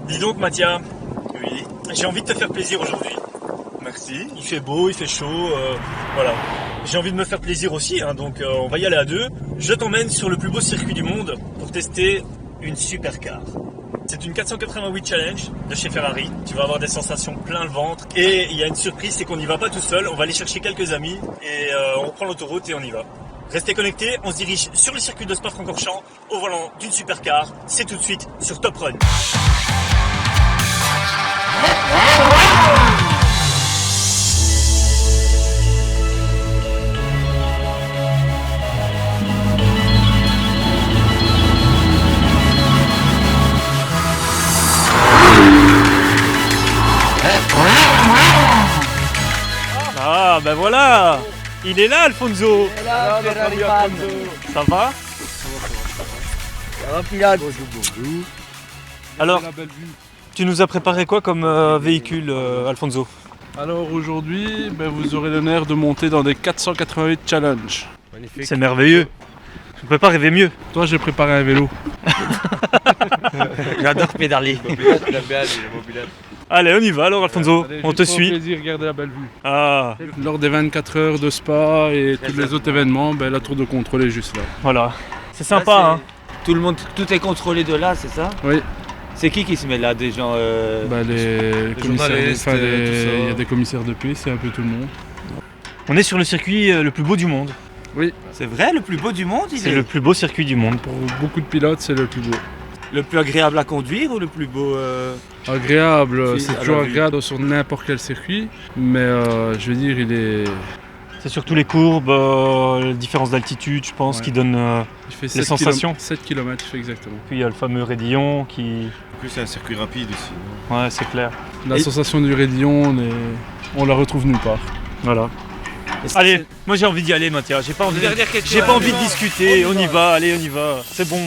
Dis donc Mathia, Oui, j'ai envie de te faire plaisir aujourd'hui. merci. Il fait beau, il fait chaud, voilà. J'ai envie de me faire plaisir aussi, hein, donc on va y aller à deux. Je t'emmène sur le plus beau circuit du monde pour tester une supercar. C'est une 488 Challenge de chez Ferrari. Tu vas avoir des sensations plein le ventre. Et il y a une surprise, c'est qu'on n'y va pas tout seul. On va aller chercher quelques amis et on prend l'autoroute et on y va. Restez connectés, on se dirige sur le circuit de Spa-Francorchamps au volant d'une supercar. C'est tout de suite sur Top Run. Ah ben voilà, il est là Alfonso. Là, Ferrari fan. Ça va? Ça va, pilote? Alors, tu nous as préparé quoi comme véhicule Alfonso? Alors aujourd'hui, vous aurez l'honneur de monter dans des 488 Challenge. Magnifique. C'est merveilleux. Je ne peux pas rêver mieux. Toi, j'ai préparé un vélo. J'adore pédaler. Allez, on y va alors Alfonso, Allez, on te juste pour suit. plaisir, regardez la belle vue. Ah, Lors des 24 heures de Spa et tous les autres événements, la tour de contrôle est juste là. voilà. C'est sympa, hein. Tout le monde, tout est contrôlé de là, c'est ça? Oui, C'est qui se met là, des gens les commissaires, journalistes, enfin, tout ça. il y a des commissaires de paix, c'est un peu tout le monde. On est sur le circuit le plus beau du monde. Oui, C'est vrai, le plus beau du monde, C'est le plus beau circuit du monde. pour beaucoup de pilotes, c'est le plus beau. le plus agréable à conduire ou le plus beau Agréable, Si, c'est à la toujours vue. agréable sur n'importe quel circuit, mais je veux dire, il est... C'est surtout les courbes, les différences d'altitude, je pense, Ouais. qui donnent... Il fait Les sensations. 7 km, exactement. Puis il y a le fameux raidillon qui... En plus, c'est un circuit rapide aussi. Ouais, c'est clair. La Et- sensation du raidillon, on la retrouve nulle part. Voilà. Allez, moi j'ai envie d'y aller Mathia, j'ai pas envie, j'ai pas envie de discuter, on y va, allez on y va, c'est bon.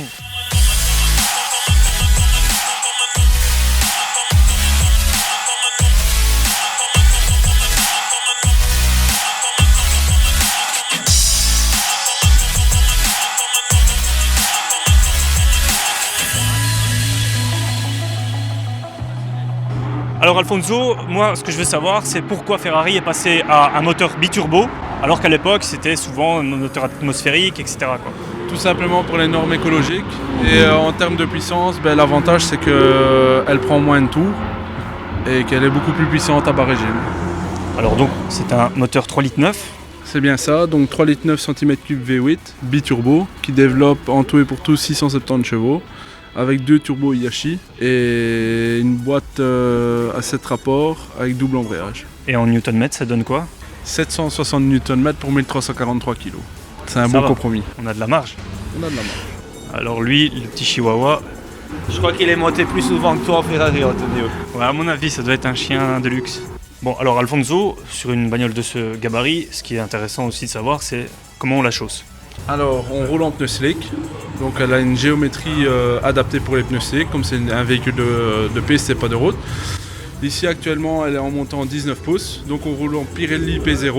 Alors Alfonso, moi ce que je veux savoir c'est pourquoi Ferrari est passé à un moteur biturbo alors qu'à l'époque c'était souvent un moteur atmosphérique, etc. quoi. Tout simplement pour les normes écologiques. Et en termes de puissance, l'avantage c'est qu'elle prend moins de tours et qu'elle est beaucoup plus puissante à bas régime. Alors donc c'est un moteur 3,9 litres. C'est bien ça, donc 3,9 litres cm3 V8 biturbo qui développe en tout et pour tout 670 chevaux avec 2 turbos Hiashi et une boîte à 7 rapports avec double embrayage. Et en Newton-mètre ça donne quoi? 760 Nm pour 1343 kg. C'est un Ça bon va. compromis. On a de la marge. On a de la marge. Alors lui, le petit chihuahua, Je crois qu'il est monté plus souvent que toi en Ferrari, Antonio. ouais, à mon avis ça doit être un chien de luxe. Bon alors Alfonso, sur une bagnole de ce gabarit, ce qui est intéressant aussi de savoir c'est comment on la chausse. Alors, on roule en pneus slick, donc elle a une géométrie adaptée pour les pneus slick, comme c'est un véhicule de piste et pas de route. Ici actuellement elle est en montant 19 pouces, donc on roule en Pirelli P0,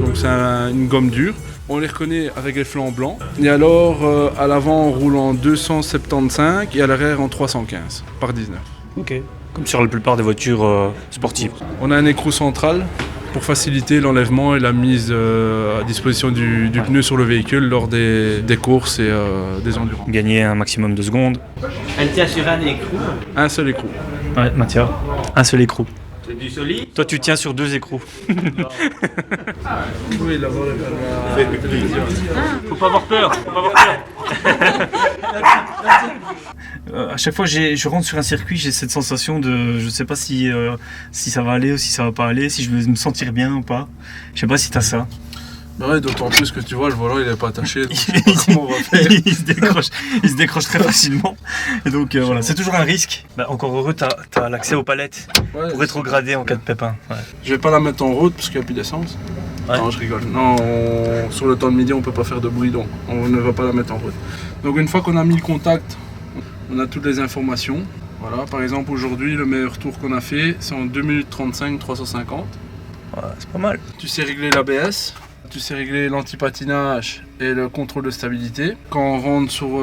donc c'est une gomme dure. On les reconnaît avec les flancs blancs. Et alors à l'avant on roule en 275 et à l'arrière en 315 par 19. Ok. Comme sur la plupart des voitures sportives. On a un écrou central pour faciliter l'enlèvement et la mise à disposition du pneu sur le véhicule lors des courses et des endurants. Gagner un maximum de secondes. Elle tient sur un écrou. Un seul écrou. Ouais, Mathia, un seul écrou. C'est du solide. Toi tu tiens sur 2 écrous. Oui, là-bas, Faut pas avoir peur, faut pas avoir peur. À chaque fois je rentre sur un circuit, j'ai cette sensation de je sais pas si ça va aller ou si ça va pas aller, si je vais me sentir bien ou pas. Je sais pas si t'as ça. Ouais, d'autant plus que tu vois, le volant il est pas attaché, donc je sais pas comment on va faire. il se décroche très facilement. Et donc voilà, c'est toujours un risque. Bah, encore heureux, t'as l'accès aux palettes Ouais, pour rétrograder en cas de pépin. Ouais. je vais pas la mettre en route parce qu'il n'y a plus d'essence. Ouais. Non, je rigole. Non, sur le temps de midi, on peut pas faire de bruit, donc on ne va pas la mettre en route. Donc une fois qu'on a mis le contact, on a toutes les informations. Voilà, par exemple aujourd'hui, le meilleur tour qu'on a fait, c'est en 2 minutes 35, 350. Ouais, c'est pas mal. Tu sais régler l'ABS. Tu sais régler l'anti-patinage et le contrôle de stabilité. Quand on rentre sur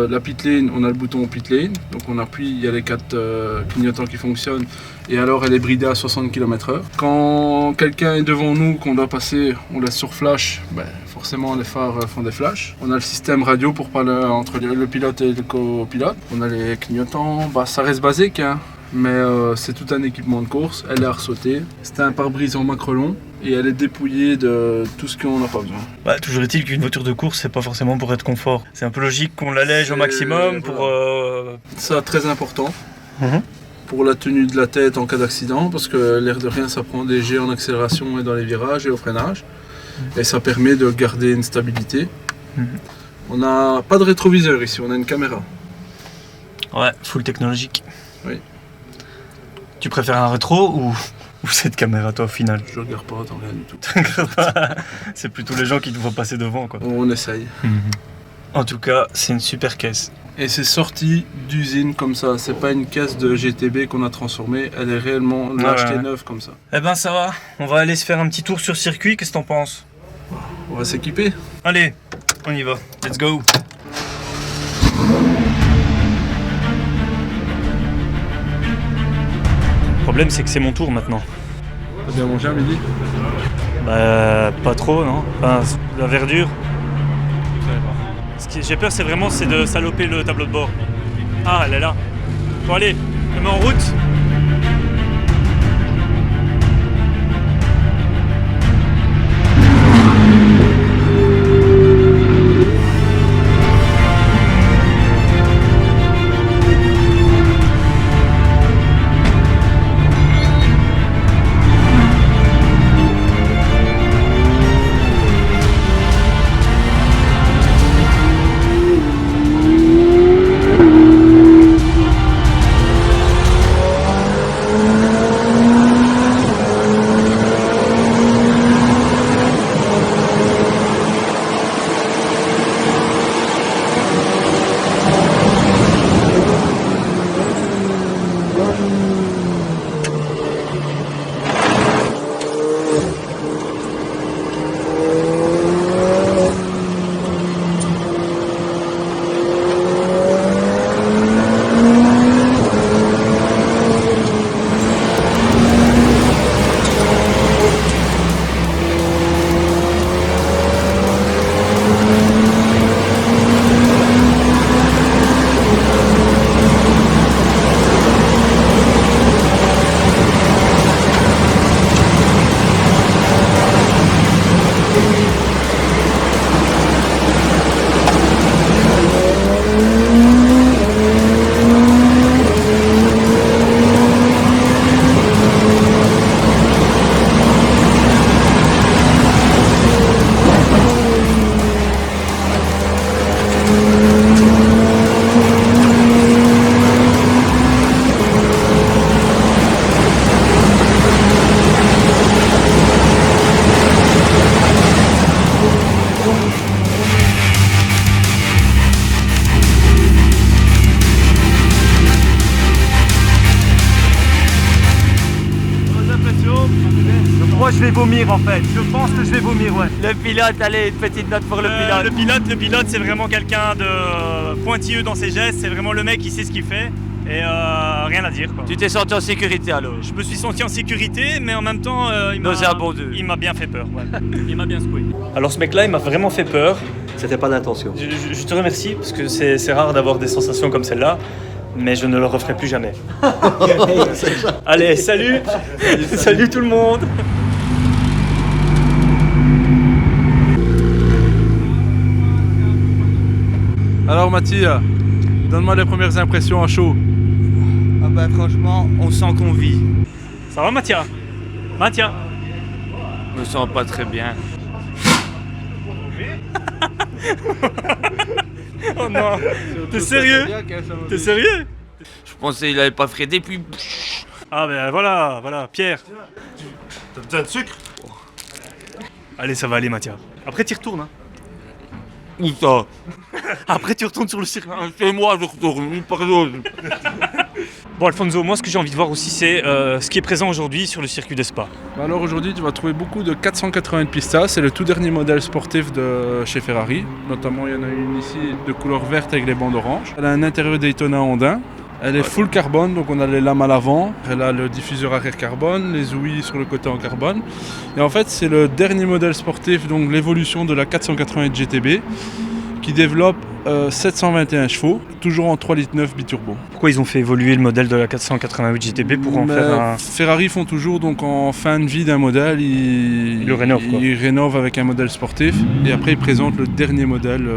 la pit lane, on a le bouton pit lane. Donc on appuie, il y a les 4 clignotants qui fonctionnent. Et alors elle est bridée à 60 km/h. Quand quelqu'un est devant nous, qu'on doit passer, on laisse sur flash. Forcément les phares font des flashs. On a le système radio pour parler entre le pilote et le copilote. On a les clignotants, ça reste basique, hein. Mais c'est tout un équipement de course. Elle est à ressauter. C'est un pare-brise en macrelon. Et elle est dépouillée de tout ce qu'on n'a pas besoin. Toujours est-il qu'une voiture de course, c'est pas forcément pour être confort. C'est un peu logique qu'on l'allège au maximum pour... Ça, très important. Pour la tenue de la tête en cas d'accident, parce que l'air de rien, ça prend des jets en accélération et dans les virages et au freinage. Et ça permet de garder une stabilité. On n'a pas de rétroviseur ici, on a une caméra. Ouais, full technologique. Oui. Tu préfères un rétro ou cette caméra, toi, au final? Je regarde pas, attends, rien du tout. C'est plutôt les gens qui te voient passer devant, quoi. On essaye. En tout cas, c'est une super caisse. Et c'est sorti d'usine comme ça, c'est pas une caisse de GTB qu'on a transformée, elle est réellement achetée neuve comme ça. Eh ben ça va, on va aller se faire un petit tour sur circuit, qu'est-ce que t'en penses? On va s'équiper. Allez, on y va, let's go. Le problème c'est que c'est mon tour maintenant. T'as bien mangé à midi? Pas trop, non. Enfin, la verdure. Ce que j'ai peur, c'est de saloper le tableau de bord. Ah, elle est là. Bon, allez, je me mets en route. Moi je vais vomir en fait, je pense que je vais vomir, ouais. Le pilote, allez, une petite note pour le pilote. Le pilote c'est vraiment quelqu'un de pointilleux dans ses gestes, c'est vraiment le mec qui sait ce qu'il fait et rien à dire quoi. Tu t'es senti en sécurité alors? Je me suis senti en sécurité mais en même temps il m'a bien fait peur, ouais. Il m'a bien secoué. Alors ce mec là il m'a vraiment fait peur. C'était pas d'intention. Je te remercie parce que c'est rare d'avoir des sensations comme celle-là. Mais je ne le referai plus jamais. Allez, salut. Salut tout le monde. Alors Mathia, donne-moi les premières impressions à chaud. Ah bah franchement, on sent qu'on vit. Ça va Mathia? Mathia? Je me sens pas très bien. Oh non. T'es sérieux? T'es sérieux? Je pensais qu'il avait pas frédé puis... Ah ben voilà, Pierre. T'as besoin de sucre? Allez, ça va aller Mathia. Après tu y retournes hein. Où ça? Après tu retournes sur le circuit. C'est moi, je retourne, pardon. Bon Alfonso, moi ce que j'ai envie de voir aussi c'est ce qui est présent aujourd'hui sur le circuit de Spa. Alors aujourd'hui tu vas trouver beaucoup de 480 Pista, c'est le tout dernier modèle sportif de chez Ferrari. Notamment il y en a une ici de couleur verte avec les bandes oranges. Elle a un intérieur Daytona Andin. Elle est full carbone, donc on a les lames à l'avant, elle a le diffuseur arrière carbone, les ouïes sur le côté en carbone. Et en fait c'est le dernier modèle sportif, donc l'évolution de la 480 GTB qui développe 721 chevaux, toujours en 3,9 litres biturbo. Pourquoi ils ont fait évoluer le modèle de la 488 GTB pour en faire un... Ferrari font toujours, donc en fin de vie d'un modèle, ils le rénovent, quoi. Ils rénovent avec un modèle sportif et après ils présentent le dernier modèle,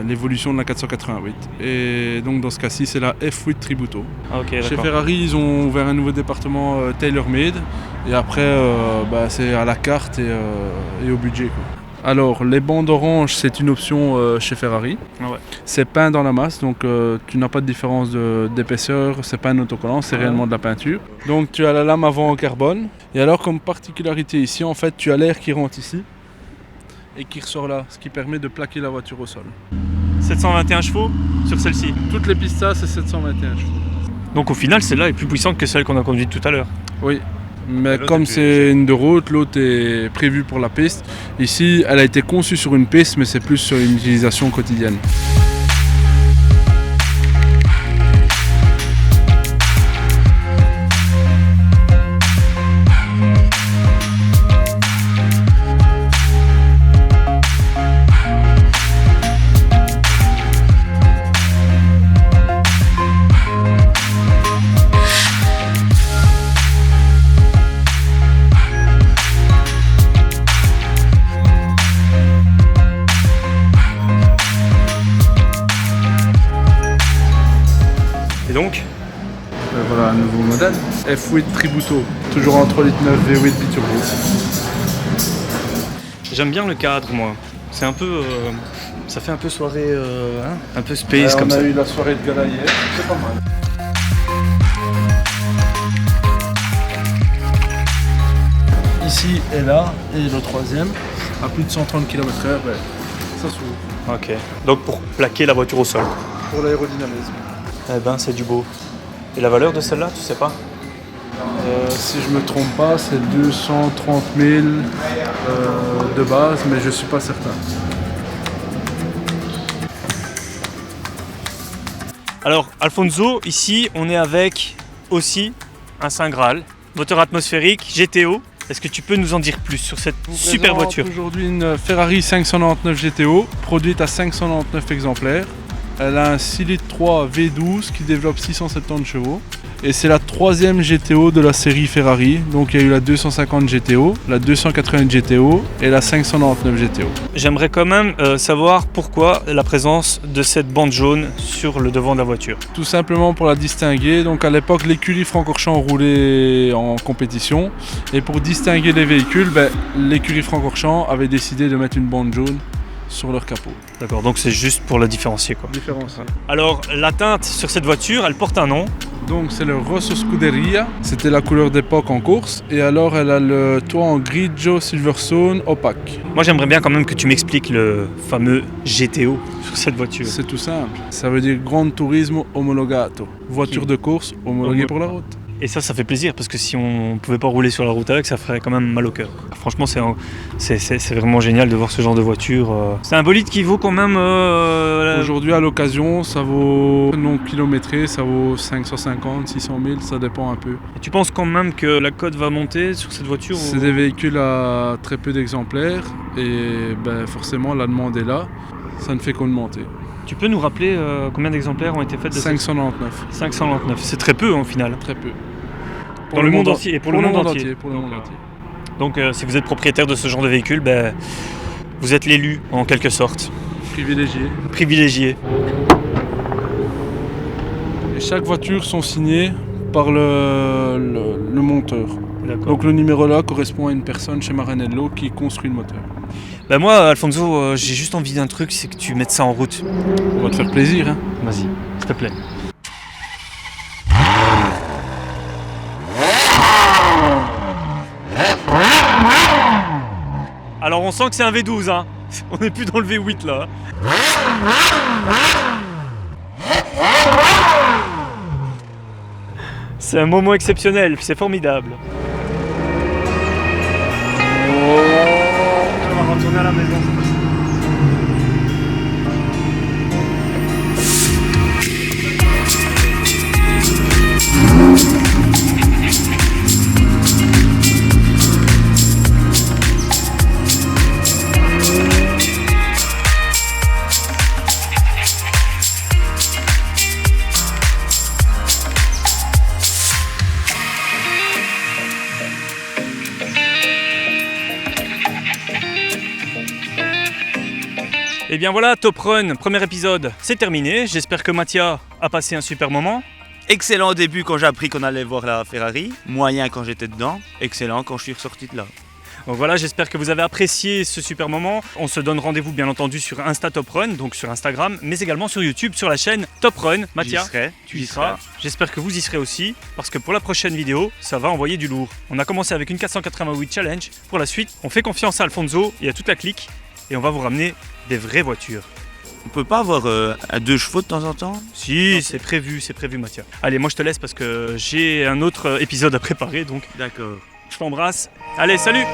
l'évolution de la 488. Et donc dans ce cas-ci c'est la F8 Tributo. Ah, ok, Chez d'accord. Ferrari ils ont ouvert un nouveau département tailor-made et après c'est à la carte et au budget, quoi. Alors, les bandes oranges, c'est une option chez Ferrari. Ah ouais. C'est peint dans la masse, donc tu n'as pas de différence d'épaisseur, c'est pas un autocollant, c'est réellement de la peinture. Donc tu as la lame avant en carbone. Et alors, comme particularité ici, en fait, tu as l'air qui rentre ici et qui ressort là, ce qui permet de plaquer la voiture au sol. 721 chevaux sur celle-ci. Toutes les pistas, c'est 721 chevaux. Donc au final celle-là est plus puissante que celle qu'on a conduite tout à l'heure. Oui. Mais l'autre comme est plus c'est une de route, l'autre est prévue pour la piste. Ici, elle a été conçue sur une piste, mais c'est plus sur une utilisation quotidienne. Et donc Voilà un nouveau modèle. F8 Tributo, toujours en 3,9 litres V8 biturbo. j'aime bien le cadre moi. C'est un peu... ça fait un peu soirée... un peu space comme on ça. a eu la soirée de gala hier, c'est pas mal. Ici et là, et le troisième, à plus de 130 km/h, ça s'ouvre. Ok. Donc pour plaquer la voiture au sol. Pour l'aérodynamisme. Eh ben c'est du beau. Et la valeur de celle-là, tu sais pas? Si je me trompe pas, c'est 230 000 de base, mais je suis pas certain. Alors Alfonso, ici on est avec aussi un Saint Graal, moteur atmosphérique GTO. Est-ce que tu peux nous en dire plus sur cette super voiture? Aujourd'hui une Ferrari 599 GTO, produite à 599 exemplaires. Elle a un 6 litres 3 V12 qui développe 670 chevaux. Et c'est la troisième GTO de la série Ferrari. Donc il y a eu la 250 GTO, la 280 GTO et la 599 GTO. J'aimerais quand même savoir pourquoi la présence de cette bande jaune sur le devant de la voiture. Tout simplement pour la distinguer. Donc à l'époque l'écurie Francorchamps roulait en compétition. Et pour distinguer les véhicules, l'écurie Francorchamps avait décidé de mettre une bande jaune sur leur capot. D'accord, donc c'est juste pour la différencier quoi. Différencier. Alors la teinte sur cette voiture, elle porte un nom. Donc c'est le Rosso Scuderia, c'était la couleur d'époque en course. Et alors elle a le toit en grigio Silverstone opaque. Moi j'aimerais bien quand même que tu m'expliques le fameux GTO sur cette voiture. C'est tout simple, ça veut dire Gran Turismo Omologato. Voiture de course homologuée pour la route. Et ça fait plaisir parce que si on pouvait pas rouler sur la route avec, ça ferait quand même mal au cœur. Franchement, c'est vraiment génial de voir ce genre de voiture. C'est un bolide qui vaut quand même... Aujourd'hui, à l'occasion, ça vaut non kilométré, ça vaut 550, 600 000, ça dépend un peu. Et tu penses quand même que la cote va monter sur cette voiture C'est des véhicules à très peu d'exemplaires et forcément la demande est là, ça ne fait qu'augmenter. Tu peux nous rappeler combien d'exemplaires ont été faits de 599. 599, c'est très peu au final. Très peu. Dans le monde entier et pour le monde entier. Pour le monde entier. Donc si vous êtes propriétaire de ce genre de véhicule, vous êtes l'élu en quelque sorte. Privilégié. Et chaque voiture sont signées par le monteur. D'accord. Donc le numéro là correspond à une personne chez Maranello qui construit le moteur. Moi, Alfonso, j'ai juste envie d'un truc, c'est que tu mettes ça en route. On va te faire plaisir. Hein. Vas-y, s'il te plaît. Alors on sent que c'est un V12, hein. On n'est plus dans le V8 là. C'est un moment exceptionnel, c'est formidable. On va retourner à la maison. Et bien voilà, Top Run, premier épisode, c'est terminé. J'espère que Mathia a passé un super moment. Excellent au début quand j'ai appris qu'on allait voir la Ferrari. Moyen quand j'étais dedans. Excellent quand je suis ressorti de là. Donc voilà, j'espère que vous avez apprécié ce super moment. On se donne rendez-vous bien entendu sur Insta Top Run, donc sur Instagram, mais également sur YouTube, sur la chaîne Top Run. Mathia, J'y serai, tu y seras. J'espère que vous y serez aussi, parce que pour la prochaine vidéo, ça va envoyer du lourd. On a commencé avec une 488 Challenge. Pour la suite, on fait confiance à Alfonso et à toute la clique, et on va vous ramener des vraies voitures. On peut pas avoir 2 chevaux de temps en temps? Si, c'est prévu Mathia. Allez, moi je te laisse parce que j'ai un autre épisode à préparer, donc D'accord. je t'embrasse. Allez, salut!